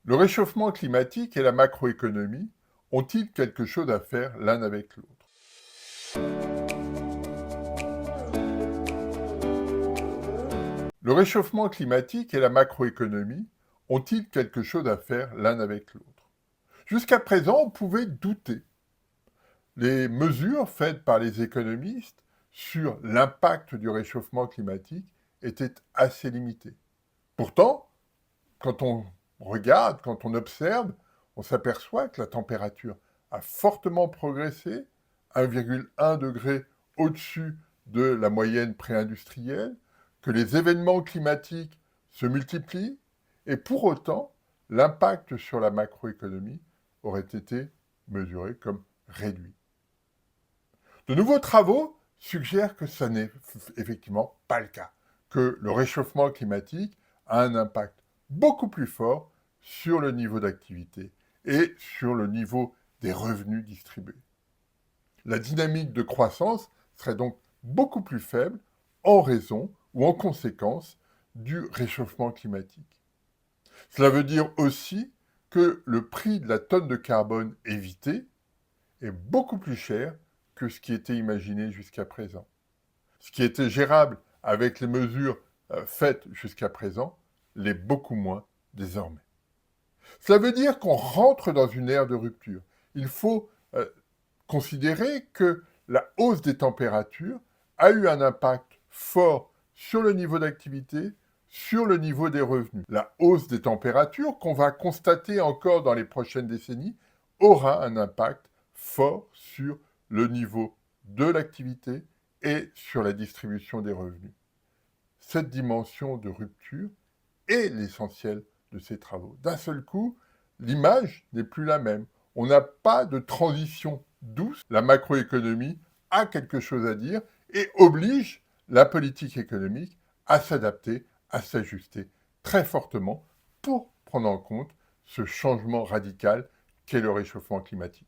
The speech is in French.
Le réchauffement climatique et la macroéconomie ont-ils quelque chose à faire l'un avec l'autre? Le réchauffement climatique et la macroéconomie ont-ils quelque chose à faire l'un avec l'autre? Jusqu'à présent, on pouvait douter. Les mesures faites par les économistes sur l'impact du réchauffement climatique étaient assez limitées. Pourtant, quand on regarde, quand on observe, on s'aperçoit que la température a fortement progressé, 1,1 degré au-dessus de la moyenne pré-industrielle, que les événements climatiques se multiplient, et pour autant, l'impact sur la macroéconomie aurait été mesuré comme réduit. De nouveaux travaux suggèrent que ce n'est effectivement pas le cas, que le réchauffement climatique a un impact beaucoup plus fort sur le niveau d'activité et sur le niveau des revenus distribués. La dynamique de croissance serait donc beaucoup plus faible en raison ou en conséquence du réchauffement climatique. Cela veut dire aussi que le prix de la tonne de carbone évitée est beaucoup plus cher que ce qui était imaginé jusqu'à présent. Ce qui était gérable avec les mesures faites jusqu'à présent l'est beaucoup moins désormais. Cela veut dire qu'on rentre dans une ère de rupture. Il faut considérer que la hausse des températures a eu un impact fort sur le niveau d'activité, sur le niveau des revenus. La hausse des températures qu'on va constater encore dans les prochaines décennies aura un impact fort sur le niveau de l'activité et sur la distribution des revenus. Cette dimension de rupture est l'essentiel de ces travaux. D'un seul coup, l'image n'est plus la même. On n'a pas de transition douce. La macroéconomie a quelque chose à dire et oblige la politique économique à s'adapter, à s'ajuster très fortement pour prendre en compte ce changement radical qu'est le réchauffement climatique.